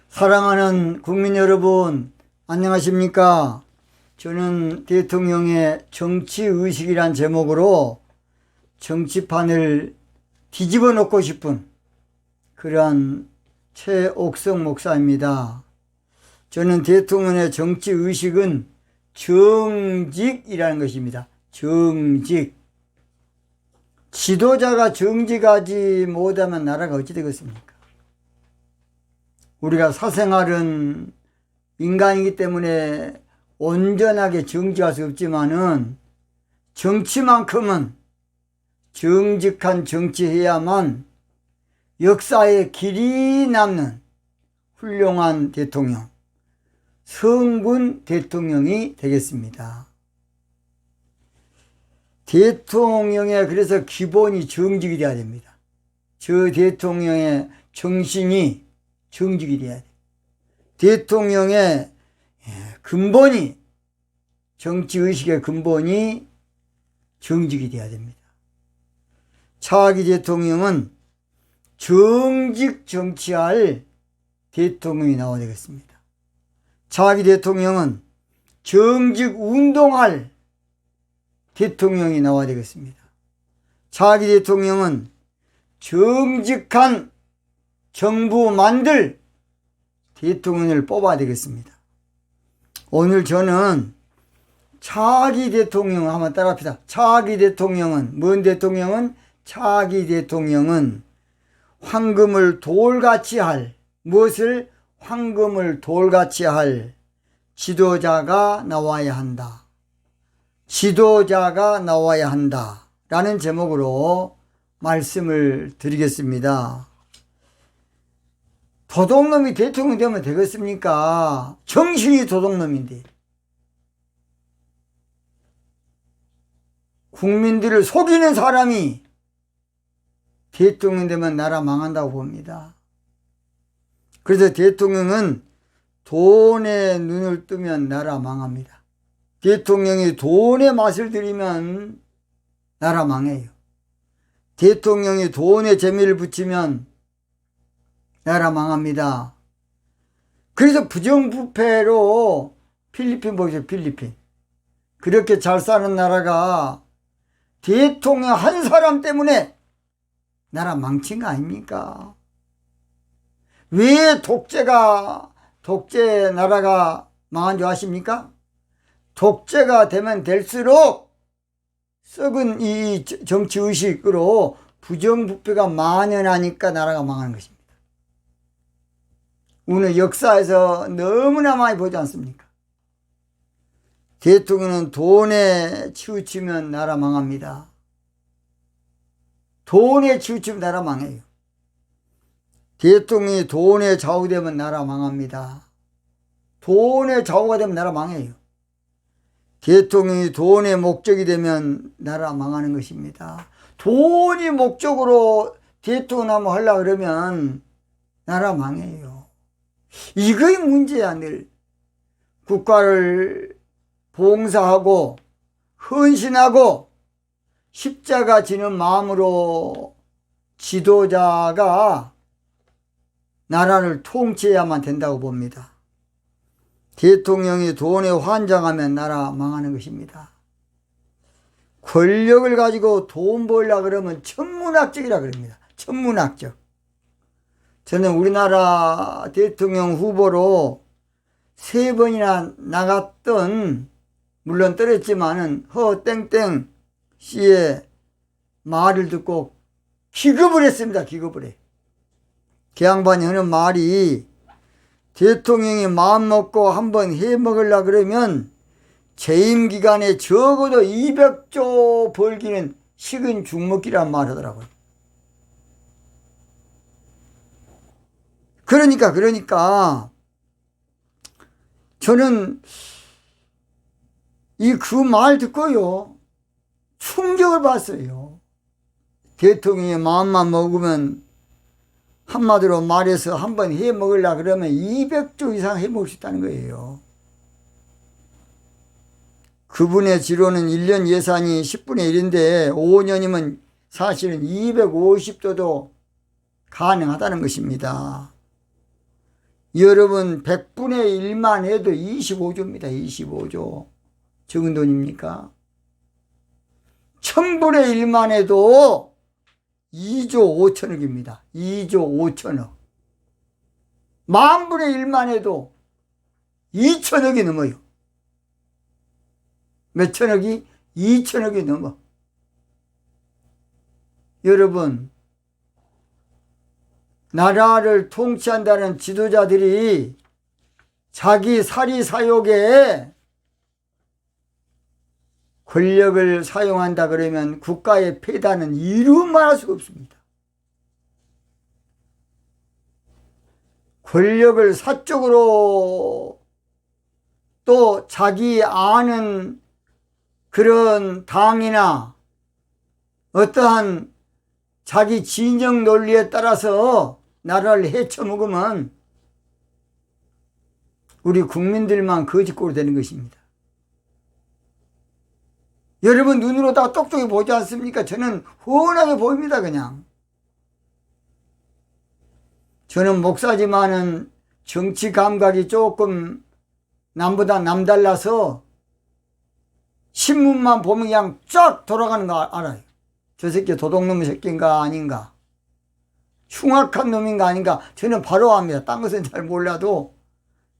사랑하는 국민 여러분, 안녕하십니까? 저는 대통령의 정치의식이란 제목으로 정치판을 뒤집어 놓고 싶은 그러한 최옥성 목사입니다. 저는 대통령의 정치의식은 정직이라는 것입니다. 정직. 지도자가 정직하지 못하면 나라가 어찌 되겠습니까? 우리가 사생활은 인간이기 때문에 온전하게 정직할 수 없지만은 정치만큼은 정직한 정치해야만 역사에 길이 남는 훌륭한 대통령, 성군 대통령이 되겠습니다. 대통령의 그래서 기본이 정직이 돼야 됩니다. 저 대통령의 정신이 정직이 돼야 돼. 대통령의 근본이, 정치의식의 근본이 정직이 돼야 됩니다. 차기 대통령은 정직 정치할 대통령이 나와야 되겠습니다. 차기 대통령은 정직 운동할 대통령이 나와야 되겠습니다. 차기 대통령은 정직한 정부 만들 대통령을 뽑아야 되겠습니다. 오늘 저는 차기 대통령 한번 따라합시다. 차기 대통령은, 뭔 대통령은? 차기 대통령은 황금을 돌같이 할, 무엇을? 황금을 돌같이 할 지도자가 나와야 한다. 지도자가 나와야 한다. 라는 제목으로 말씀을 드리겠습니다. 도둑놈이 대통령 되면 되겠습니까? 정신이 도둑놈인데. 국민들을 속이는 사람이 대통령 되면 나라 망한다고 봅니다. 그래서 대통령은 돈에 눈을 뜨면 나라 망합니다. 대통령이 돈의 맛을 들이면 나라 망해요. 대통령이 돈에 재미를 붙이면 나라 망합니다. 그래서 부정부패로 필리핀 보세요. 필리핀. 그렇게 잘 사는 나라가 대통령 한 사람 때문에 나라 망친 거 아닙니까? 왜 독재 나라가 망한 줄 아십니까? 독재가 되면 될수록 썩은 이 정치의식으로 부정부패가 만연하니까 나라가 망하는 것입니다. 오늘 역사에서 너무나 많이 보지 않습니까? 대통령은 돈에 치우치면 나라 망합니다. 돈에 치우치면 나라 망해요. 대통령이 돈에 좌우되면 나라 망합니다. 돈에 좌우가 되면 나라 망해요. 대통령이 돈의 목적이 되면 나라 망하는 것입니다. 돈이 목적으로 대통령 한번 하려고 그러면 나라 망해요. 이거의 문제야. 늘 국가를 봉사하고 헌신하고 십자가 지는 마음으로 지도자가 나라를 통치해야만 된다고 봅니다. 대통령이 돈에 환장하면 나라 망하는 것입니다. 권력을 가지고 돈 벌려고 그러면 천문학적이라 그럽니다. 천문학적. 저는 우리나라 대통령 후보로 3번이나 나갔던, 물론 떨었지만은 허땡땡 씨의 말을 듣고 기겁을 했습니다. 기겁을 해. 그 양반이 하는 말이, 대통령이 마음 먹고 한번 해먹으려고 그러면 재임 기간에 적어도 200조 벌기는 식은 죽먹기란 말 하더라고요. 그러니까 저는 그 말 듣고요 충격을 받았어요. 대통령이 마음만 먹으면, 한마디로 말해서 한번 해 먹으려고 그러면 200조 이상 해 먹을 수 있다는 거예요. 그분의 지로는 1년 예산이 10분의 1인데 5년이면 사실은 250조도 가능하다는 것입니다. 여러분 100분의 1만 해도 25조입니다. 25조. 적은 돈입니까? 1000분의 1만 해도 2조 5천억입니다. 2조 5천억. 10,000분의 1만 해도 2천억이 넘어요. 몇 천억이? 2천억이 넘어. 여러분, 나라를 통치한다는 지도자들이 자기 사리사욕에 권력을 사용한다 그러면 국가의 폐단은 이루 말할 수가 없습니다. 권력을 사적으로 또 자기 아는 그런 당이나 어떠한 자기 진영 논리에 따라서 나라를 헤쳐먹으면 우리 국민들만 거짓골이 되는 것입니다. 여러분 눈으로 다 똑똑히 보지 않습니까? 저는 훤하게 보입니다. 그냥 저는 목사지만은 정치 감각이 조금 남보다 남달라서 신문만 보면 그냥 쫙 돌아가는 거 알아요. 저 새끼 도둑놈의 새끼인가 아닌가, 흉악한 놈인가 아닌가 저는 바로 압니다. 딴 것은 잘 몰라도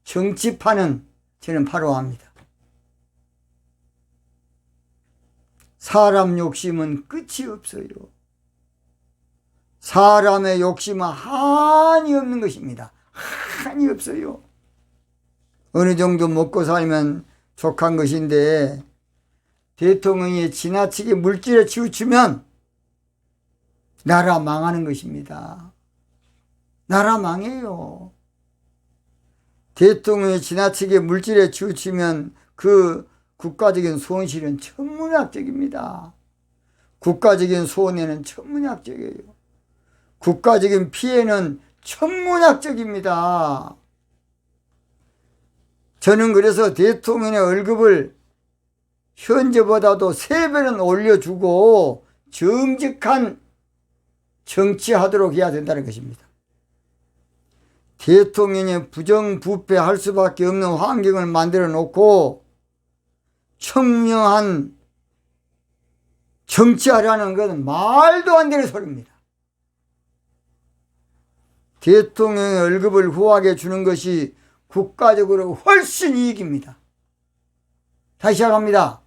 정치판은 저는 바로 압니다. 사람 욕심은 끝이 없어요. 사람의 욕심은 한이 없는 것입니다. 한이 없어요. 어느 정도 먹고 살면 족한 것인데 대통령이 지나치게 물질에 치우치면 나라 망하는 것입니다. 나라 망해요. 대통령이 지나치게 물질에 치우치면 그 국가적인 손실은 천문학적입니다. 국가적인 손해는 천문학적이에요. 국가적인 피해는 천문학적입니다. 저는 그래서 대통령의 월급을 현재보다도 3배는 올려주고 정직한 정치하도록 해야 된다는 것입니다. 대통령이 부정부패할 수밖에 없는 환경을 만들어 놓고 청명한 정치하라는 것은 말도 안 되는 소리입니다. 대통령의 월급을 후하게 주는 것이 국가적으로 훨씬 이익입니다. 다시 시작합니다.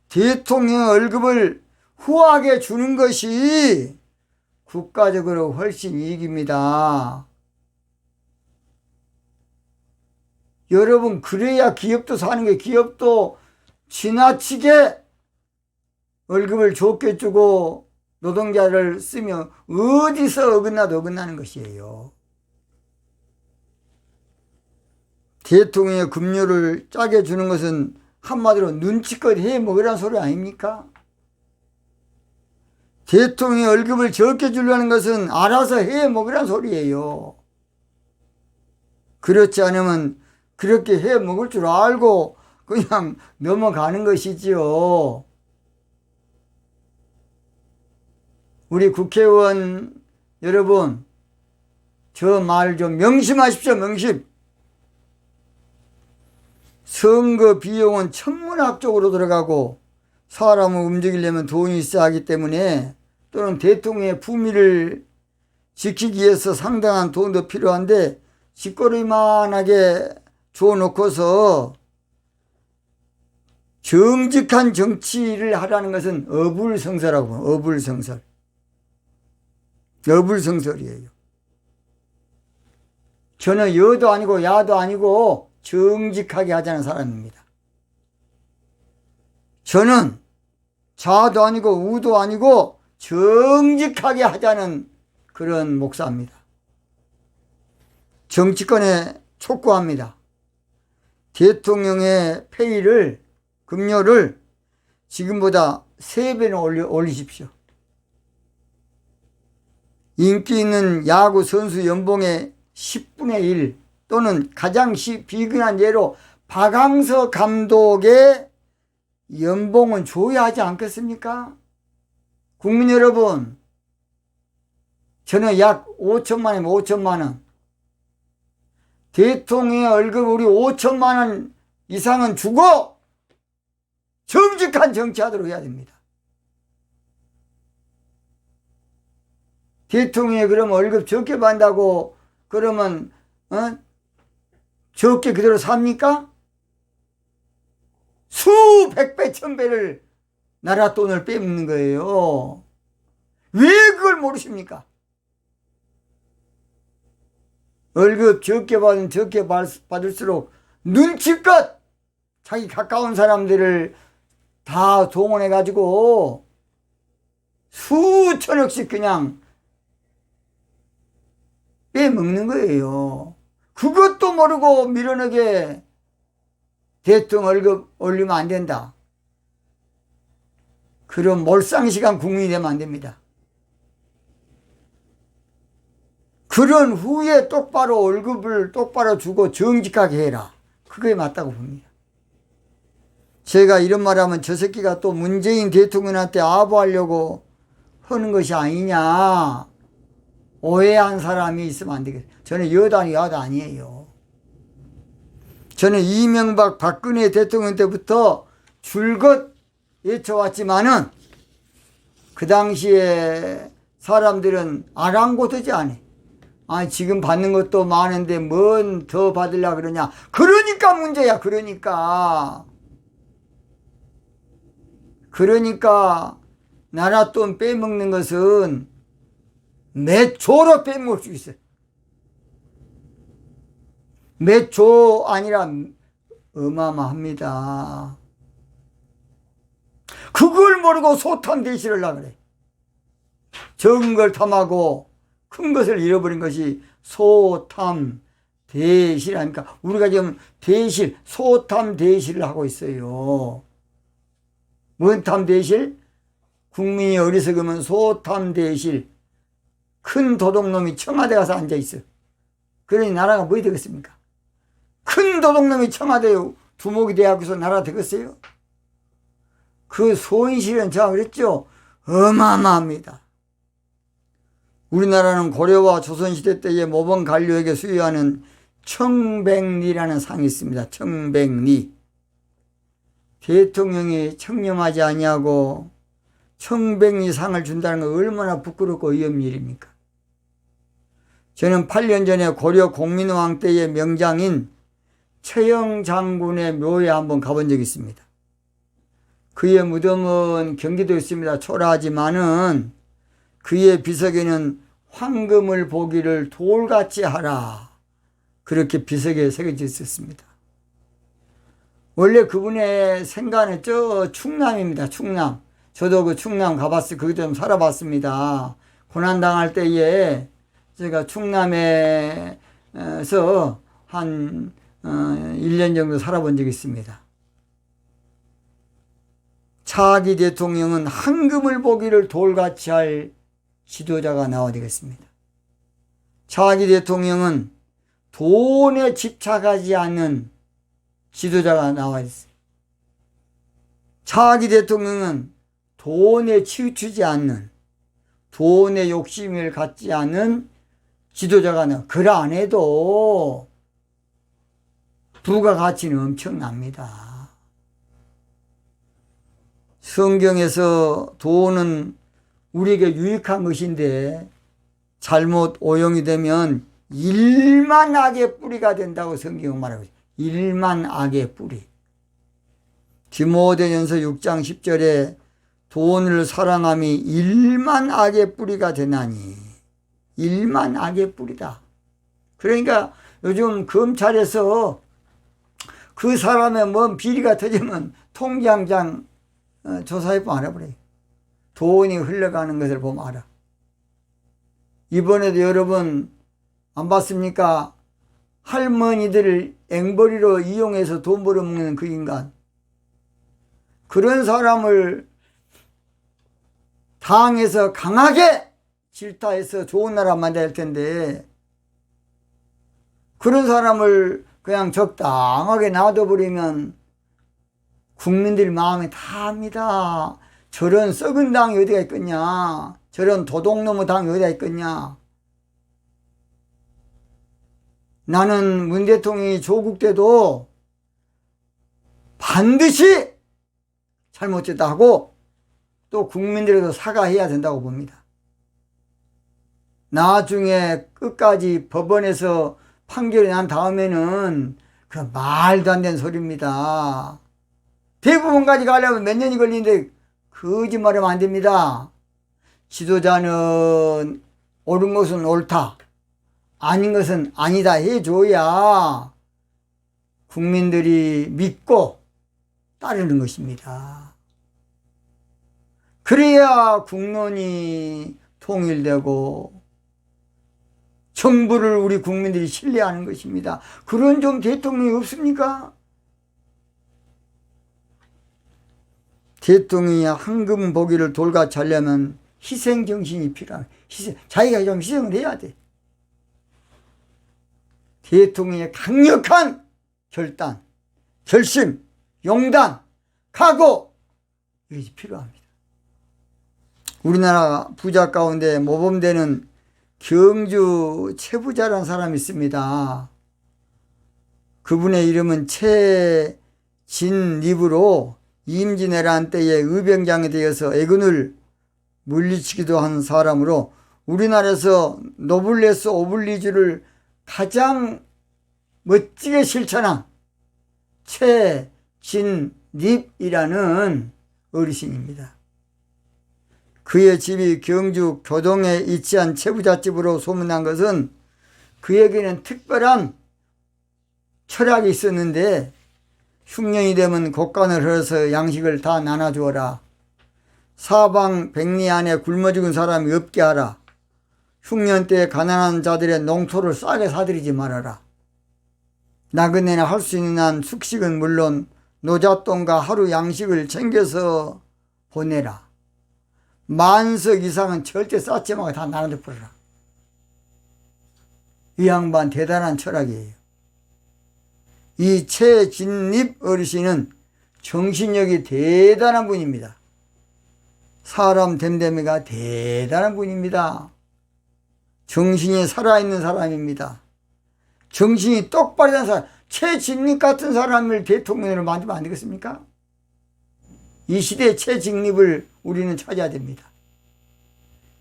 대통령의 월급을 후하게 주는 것이 국가적으로 훨씬 이익입니다. 여러분 그래야 기업도 사는 게, 기업도 지나치게 월급을 좋게 주고 노동자를 쓰면 어디서 어긋나도 어긋나는 것이에요. 대통령의 급료를 짜게 주는 것은 한마디로 눈치껏 해 먹으라는 소리 아닙니까? 대통령의 월급을 적게 주려는 것은 알아서 해 먹으라는 소리예요. 그렇지 않으면 그렇게 해 먹을 줄 알고 그냥 넘어가는 것이지요. 우리 국회의원 여러분, 저 말 좀 명심하십시오. 명심. 선거 비용은 천문학적으로 들어가고 사람을 움직이려면 돈이 있어야 하기 때문에, 또는 대통령의 품위를 지키기 위해서 상당한 돈도 필요한데 짓거리만하게 줘놓고서 정직한 정치를 하라는 것은 어불성설하고, 어불성설. 어불성설이에요. 저는 여도 아니고 야도 아니고 정직하게 하자는 사람입니다. 저는 좌도 아니고 우도 아니고 정직하게 하자는 그런 목사입니다. 정치권에 촉구합니다. 대통령의 페이를, 급료를 지금보다 3배는 올리십시오. 인기 있는 야구 선수 연봉의 10분의 1 또는 가장 비근한 예로 박항서 감독의 연봉은 줘야 하지 않겠습니까? 국민 여러분, 저는 약 5천만 원이면 5천만 원. 대통령의 월급 우리 5천만 원 이상은 주고 정직한 정치하도록 해야 됩니다. 대통령이 그럼 월급 적게 받는다고 그러면 적게 그대로 삽니까? 수백 배, 천배를 나라 돈을 빼먹는 거예요. 왜 그걸 모르십니까? 월급 적게 받으면 적게 받을수록 눈치껏 자기 가까운 사람들을 다 동원해가지고 수천억씩 그냥 빼먹는 거예요. 그것도 모르고 밀어내게 대통령 월급 올리면 안 된다. 그런 몰상식한 국민이 되면 안 됩니다. 그런 후에 똑바로 월급을 똑바로 주고 정직하게 해라. 그게 맞다고 봅니다. 제가 이런 말하면 저 새끼가 또 문재인 대통령한테 아부하려고 하는 것이 아니냐 오해한 사람이 있으면 안 되겠어요. 저는 여당이 야당 아니에요. 저는 이명박 박근혜 대통령 때부터 줄곧 외쳐왔지만은 그 당시에 사람들은 아랑곳하지 않아. 아니 지금 받는 것도 많은데 뭔 더 받으려고 그러냐. 그러니까 문제야. 그러니까 나라 돈 빼먹는 것은 몇 조로 빼먹을 수 있어요. 몇 조 아니라 어마어마합니다. 그걸 모르고 소탐 대실을 하려고 그래. 적은 걸 탐하고 큰 것을 잃어버린 것이 소탐 대실 아닙니까? 우리가 지금 대실, 소탐 대실을 하고 있어요. 뭔 탐 대실? 국민이 어리석으면 소탐 대실. 큰 도둑놈이 청와대 가서 앉아있어. 그러니 나라가 뭐 되겠습니까? 큰 도둑놈이 청와대에 두목이 돼갖고서 나라 되겠어요? 그 손실은 제가 그랬죠? 어마어마합니다. 우리나라는 고려와 조선시대 때의 모범 관료에게 수여하는 청백리라는 상이 있습니다. 청백리. 대통령이 청렴하지 아니하고 청백리 상을 준다는 건 얼마나 부끄럽고 어이없는 일입니까? 저는 8년 전에 고려 공민왕 때의 명장인 최영 장군의 묘에 한번 가본 적이 있습니다. 그의 무덤은 경기도에 있습니다. 초라하지만은 그의 비석에는 황금을 보기를 돌같이 하라. 그렇게 비석에 새겨져 있었습니다. 원래 그분의 생가는 저 충남입니다. 충남. 저도 그 충남 가봤어요. 거기 좀 살아봤습니다. 고난당할 때에 제가 충남에서 한 1년 정도 살아본 적이 있습니다. 차기 대통령은 황금을 보기를 돌같이 할 지도자가 나와야 되겠습니다. 차기 대통령은 돈에 집착하지 않는 지도자가 나와 있어요. 차기 대통령은 돈에 치우치지 않는, 돈에 욕심을 갖지 않는 지도자가 나와. 그 안에도 부가가치는 엄청납니다. 성경에서 돈은 우리에게 유익한 것인데 잘못 오용이 되면 일만 악의 뿌리가 된다고 성경은 말하고 있어요. 일만 악의 뿌리. 디모데전서 6장 10절에 돈을 사랑함이 일만 악의 뿌리가 되나니. 일만 악의 뿌리다. 그러니까 요즘 검찰에서 그 사람의 뭔 비리가 터지면 통장장 조사해보면 알아버려요. 돈이 흘러가는 것을 보면 알아. 이번에도 여러분 안 봤습니까? 할머니들을 앵벌이로 이용해서 돈 벌어먹는 그 인간. 그런 사람을 당에서 강하게 질타해서 좋은 나라 만들어야 할 텐데 그런 사람을 그냥 적당하게 놔둬버리면 국민들 마음이 다 합니다. 저런 썩은 당이 어디가 있겠냐. 저런 도둑놈의 당이 어디가 있겠냐. 나는 문 대통령이 조국 때도 반드시 잘못됐다 하고 또 국민들에게도 사과해야 된다고 봅니다. 나중에 끝까지 법원에서 판결이 난 다음에는 그 말도 안 되는 소리입니다. 대법원까지 가려면 몇 년이 걸리는데 거짓말하면 안 됩니다. 지도자는 옳은 것은 옳다, 아닌 것은 아니다 해줘야 국민들이 믿고 따르는 것입니다. 그래야 국론이 통일되고 정부를 우리 국민들이 신뢰하는 것입니다. 그런 좀 대통령이 없습니까? 대통령이 황금 보기를 돌같이 하려면 희생정신이 필요합니다. 자기가 좀 희생을 해야 돼. 대통령의 강력한 결단, 결심, 용단, 각오, 이것이 필요합니다. 우리나라 부자 가운데 모범되는 경주 최부자라는 사람이 있습니다. 그분의 이름은 최진립으로 임진왜란 때에 의병장에 되어서 애군을 물리치기도 한 사람으로 우리나라에서 노블레스 오블리주를 가장 멋지게 실천한 최진립이라는 어르신입니다. 그의 집이 경주 교동에 위치한 최부잣집으로 소문난 것은 그에게는 특별한 철학이 있었는데 흉년이 되면 곡간을 흘러서 양식을 다 나눠주어라. 사방 백리 안에 굶어 죽은 사람이 없게 하라. 흉년 때 가난한 자들의 농토를 싸게 사들이지 말아라. 나그네나 할 수 있는 한 숙식은 물론 노잣돈과 하루 양식을 챙겨서 보내라. 만석 이상은 절대 쌓지 말고 다 나눠 버려라. 이 양반 대단한 철학이에요. 이 최진립 어르신은 정신력이 대단한 분입니다. 사람 됨됨이가 대단한 분입니다. 정신이 살아있는 사람입니다. 정신이 똑바로 된 사람, 최진립 같은 사람을 대통령으로 만들면 안 되겠습니까? 이 시대의 최진립을 우리는 찾아야 됩니다.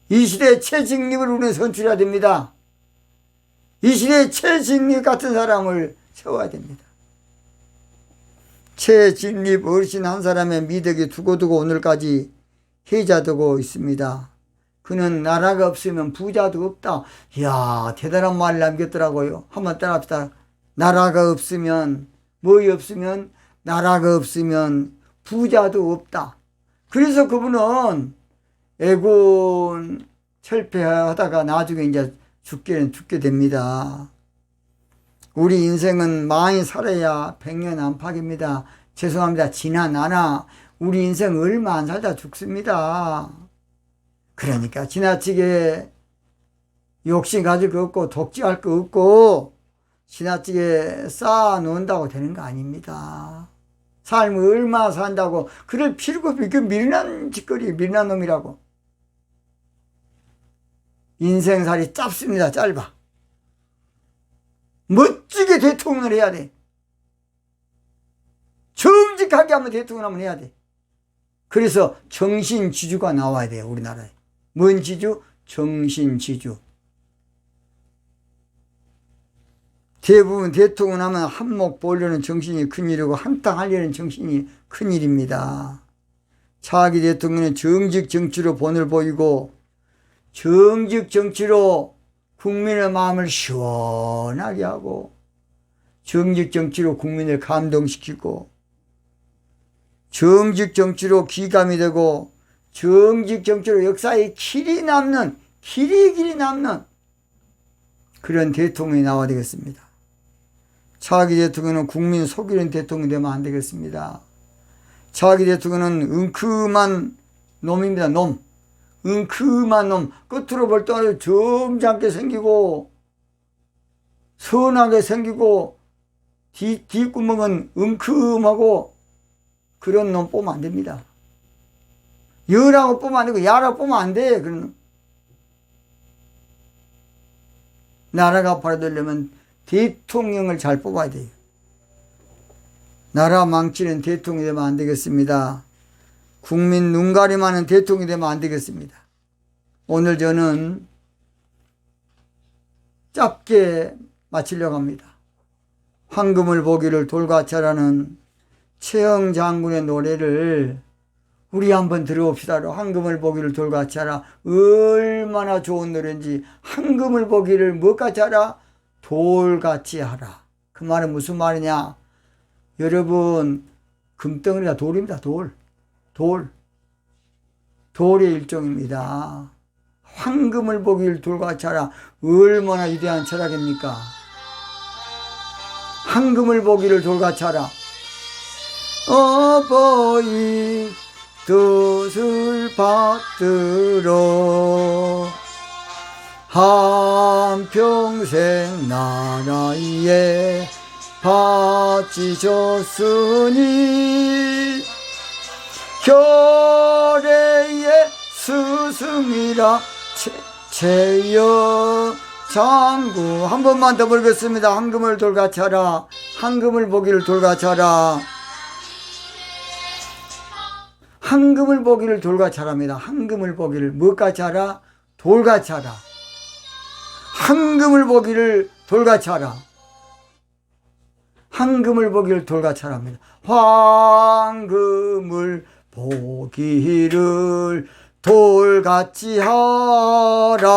이 시대의 최진립을 우리는 선출해야 됩니다. 이 시대의 최진립 같은 사람을 세워야 됩니다. 최진립 어르신 한 사람의 미덕이 두고두고 오늘까지 해자되고 있습니다. 그는 나라가 없으면 부자도 없다. 이야, 대단한 말 남겼더라고요. 한번 따라합시다. 나라가 없으면, 뭐이 없으면? 나라가 없으면 부자도 없다. 그래서 그분은 애군 철폐하다가 나중에 이제 죽게 됩니다. 우리 인생은 많이 살아야 백년 안팎입니다. 죄송합니다. 지나나나 우리 인생 얼마 안 살다 죽습니다. 그러니까 지나치게 욕심 가질 거 없고 독지할 거 없고 지나치게 쌓아놓는다고 되는 거 아닙니다. 삶을 얼마 산다고 그럴 필요가 없이 그 미련한 짓거리, 미련한 놈이라고. 인생살이 짧습니다. 짧아. 멋지게 대통령을 해야 돼. 정직하게 하면 대통령 하면 해야 돼. 그래서 정신지주가 나와야 돼요. 우리나라에. 뭔 지주? 정신지주. 대부분 대통령 하면 한몫 보려는 정신이 큰일이고 한탕 하려는 정신이 큰일입니다. 차기 대통령은 정직 정치로 본을 보이고 정직 정치로 국민의 마음을 시원하게 하고 정직 정치로 국민을 감동시키고 정직 정치로 기감이 되고 정직 정치로 역사에 길이 남는 길이 남는 그런 대통령이 나와야 되겠습니다. 차기 대통령은 국민 속이는 대통령이 되면 안 되겠습니다. 차기 대통령은 은큼한 놈입니다. 놈. 은큼한 놈. 끝으로 볼 때 점잖게 생기고 선하게 생기고 뒷구멍은 은큼하고 그런 놈 뽑으면 안 됩니다. 여라고 뽑으면 안 되고 야라고 뽑으면 안 돼. 그런 놈. 나라가 바라되려면 대통령을 잘 뽑아야 돼요. 나라 망치는 대통령이 되면 안 되겠습니다. 국민 눈가림하는 대통령이 되면 안 되겠습니다. 오늘 저는 짧게 마치려고 합니다. 황금을 보기를 돌같이라는 최영 장군의 노래를 우리 한번 들어봅시다. 황금을 보기를 돌같이 하라. 얼마나 좋은 노래인지. 황금을 보기를 뭐같이 하라? 돌같이 하라. 그 말은 무슨 말이냐? 여러분, 금덩어리가 돌입니다. 돌의 일종입니다. 황금을 보기를 돌같이 하라. 얼마나 위대한 철학입니까? 황금을 보기를 돌같이 하라. 어버이 뜻을 받들어 한평생 나라에 바치셨으니 결의의 스승이라 최영 장군. 한 번만 더 부르겠습니다. 황금을 돌같이 하라. 황금을 보기를 돌같이 하라. 황금을 보기를 돌같이 하랍니다. 황금을 보기를 무엇같이 하라? 돌같이 하라. 황금을 보기를 돌같이 하라. 황금을 보기를 돌같이 하랍니다. 황금을 보기를 돌같이 하라.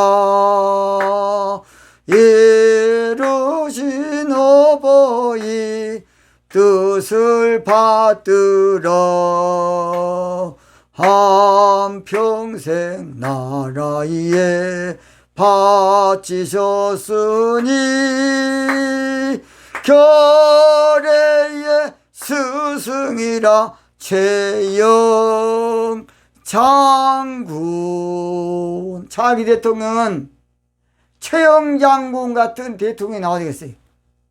이르신 어버이 뜻을 받들어 한평생 나라에 바치셨으니 결의의 스승이라 최영 장군. 차기 대통령은 최영 장군 같은 대통령이 나와야 되겠어요.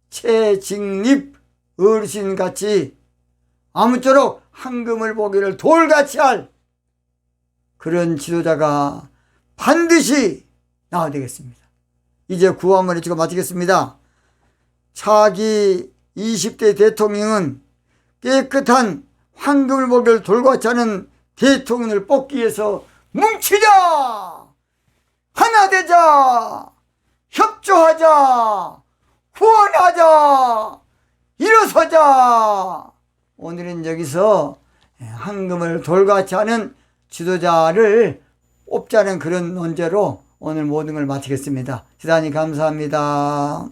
최직립 어르신같이 아무쪼록 황금을 보기를 돌같이 할 그런 지도자가 반드시 나와야 되겠습니다. 이제 구호 한번 해주고 마치겠습니다. 차기 20대 대통령은 깨끗한 황금을 보기를 돌같이 하는 대통령을 뽑기 위해서 뭉치자! 하나 되자! 협조하자! 후원하자! 일어서자! 오늘은 여기서 황금을 돌같이 하는 지도자를 뽑자는 그런 논제로 오늘 모든 걸 마치겠습니다. 대단히 감사합니다.